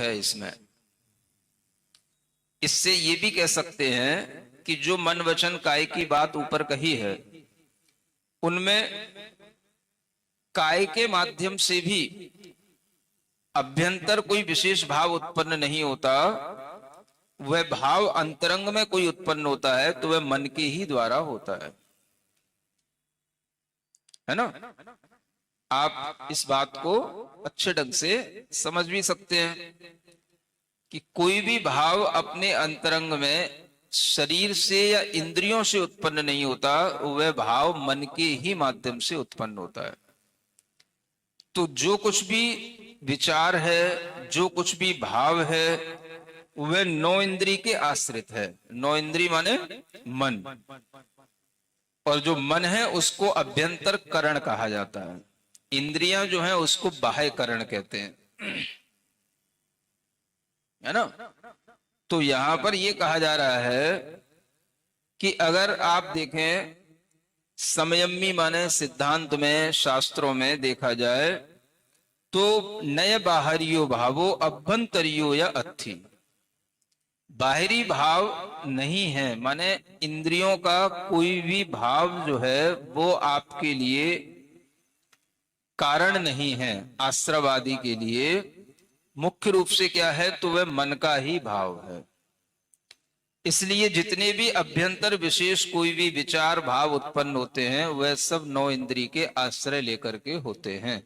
है इसमें। इससे ये भी कह सकते हैं कि जो मन वचन काय की बात ऊपर कही है, उनमें काय के माध्यम से भी अभ्यंतर कोई विशेष भाव उत्पन्न नहीं होता। वह भाव अंतरंग में कोई उत्पन्न होता है तो वह मन के ही द्वारा होता है ना। आप इस बात को अच्छे ढंग से समझ भी सकते हैं कि कोई भी भाव अपने अंतरंग में शरीर से या इंद्रियों से उत्पन्न नहीं होता, वह भाव मन के ही माध्यम से उत्पन्न होता है। तो जो कुछ भी विचार है, जो कुछ भी भाव है, वह नौ इंद्री के आश्रित है। नौ इंद्री माने मन, और जो मन है उसको अभ्यंतर करण कहा जाता है। इंद्रियां जो है उसको बाह्य करण कहते हैं, है ना। तो यहां पर यह कहा जा रहा है कि अगर आप देखें, संयमी माने सिद्धांत में, शास्त्रों में देखा जाए तो नय बाहरियो भावो अभ्यंतरियो या अथि। बाहरी भाव नहीं है, माने इंद्रियों का कोई भी भाव जो है वो आपके लिए कारण नहीं है। आश्रवादी के लिए मुख्य रूप से क्या है, तो वह मन का ही भाव है। इसलिए जितने भी अभ्यंतर विशेष कोई भी विचार भाव उत्पन्न होते हैं, वह सब नौ इंद्री के आश्रय लेकर के होते हैं।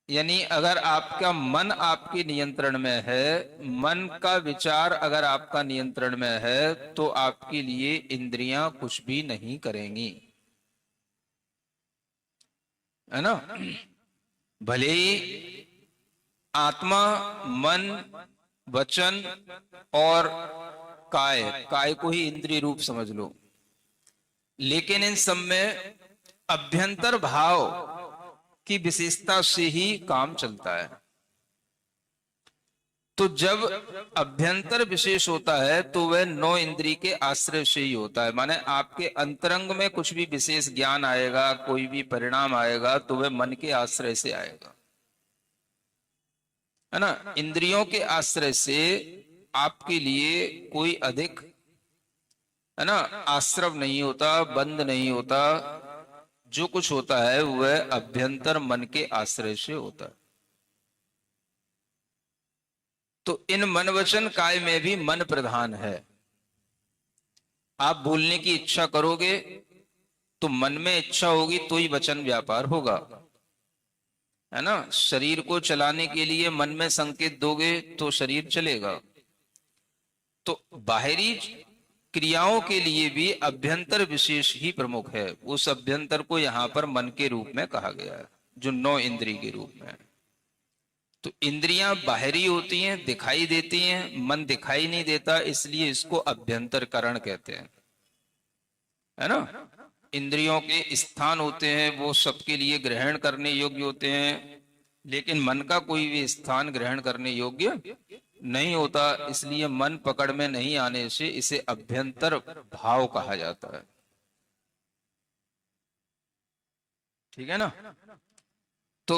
यानी अगर आपका मन आपके नियंत्रण में है, मन का विचार अगर आपका नियंत्रण में है, तो आपके लिए इंद्रियां कुछ भी नहीं करेंगी, है ना। भले ही आत्मा, मन, वचन और काय, काय को ही इंद्रिय रूप समझ लो, लेकिन इन सब में अभ्यंतर भाव की विशेषता से ही काम चलता है। तो जब अभ्यंतर विशेष होता है तो वह नौ इंद्रिय के आश्रय से ही होता है। माने आपके अंतरंग में कुछ भी विशेष ज्ञान आएगा, कोई भी परिणाम आएगा, तो वह मन के आश्रय से आएगा, है ना। इंद्रियों के आश्रय से आपके लिए कोई अधिक, है ना, आश्रव नहीं होता, बंद नहीं होता। जो कुछ होता है वह अभ्यंतर मन के आश्रय से होता है। तो इन मन वचन काय में भी मन प्रधान है। आप बोलने की इच्छा करोगे तो मन में इच्छा होगी तो ही वचन व्यापार होगा, है ना। शरीर को चलाने के लिए मन में संकेत दोगे तो शरीर चलेगा। तो बाहरी क्रियाओं के लिए भी अभ्यंतर विशेष ही प्रमुख है। उस अभ्यंतर को यहां पर मन के रूप में कहा गया है, जो नौ इंद्रिय के रूप में है। तो इंद्रियां बाहरी होती हैं, दिखाई देती हैं, मन दिखाई नहीं देता, इसलिए इसको अभ्यंतर करण कहते हैं, है ना। इंद्रियों के स्थान होते हैं, वो सबके लिए ग्रहण करने योग्य होते हैं, लेकिन मन का कोई भी स्थान ग्रहण करने योग्य नहीं होता। इसलिए मन पकड़ में नहीं आने से इसे अभ्यंतर भाव कहा जाता है, ठीक है ना। तो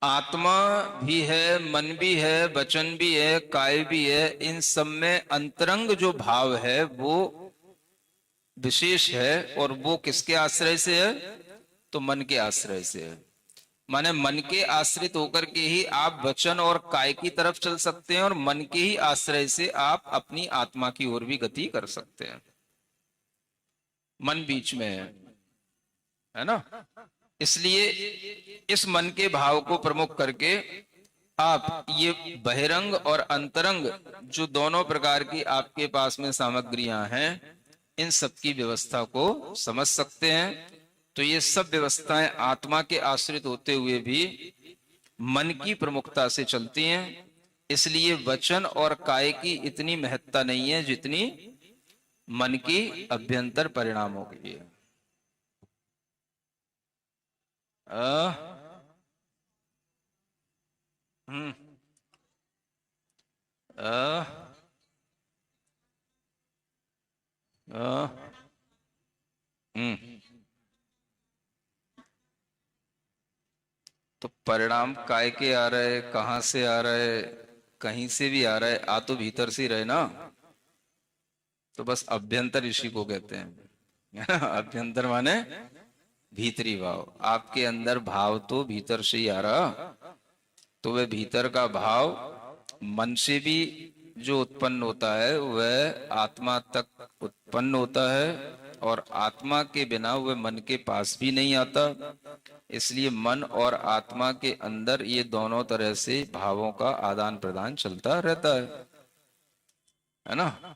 आत्मा भी है, मन भी है, वचन भी है, काय भी है। इन सब में अंतरंग जो भाव है वो विशेष है, और वो किसके आश्रय से है, तो मन के आश्रय से है। माने मन के आश्रित होकर के ही आप वचन और काय की तरफ चल सकते हैं, और मन के ही आश्रय से आप अपनी आत्मा की ओर भी गति कर सकते हैं। मन बीच में है ना। इसलिए इस मन के भाव को प्रमुख करके आप ये बहिरंग और अंतरंग जो दोनों प्रकार की आपके पास में सामग्रियां हैं, इन सब की व्यवस्था को समझ सकते हैं। तो ये सब व्यवस्थाएं आत्मा के आश्रित होते हुए भी मन की प्रमुखता से चलती हैं। इसलिए वचन और काय की इतनी महत्ता नहीं है जितनी मन की अभ्यंतर परिणामों की है। हम्म हम्म। तो परिणाम काय के आ रहे, कहाँ से आ रहे? कहीं से भी आ रहा है, आ तो भीतर से ही रहे ना। तो बस अभ्यंतर इसी को कहते हैं। अभ्यंतर माने भीतरी भाव। आपके अंदर भाव तो भीतर से ही आ रहा, तो वह भीतर का भाव मन से भी जो उत्पन्न होता है वह आत्मा तक उत्पन्न होता है, और आत्मा के बिना वह मन के पास भी नहीं आता। इसलिए मन और आत्मा के अंदर ये दोनों तरह से भावों का आदान प्रदान चलता रहता है ना।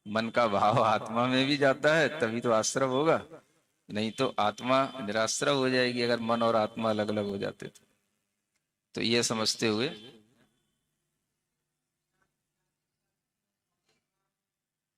मन का भाव आत्मा में भी जाता है, तभी तो आश्रव होगा, नहीं तो आत्मा निराश्रव हो जाएगी अगर मन और आत्मा अलग अलग हो जाते तो ये समझते हुए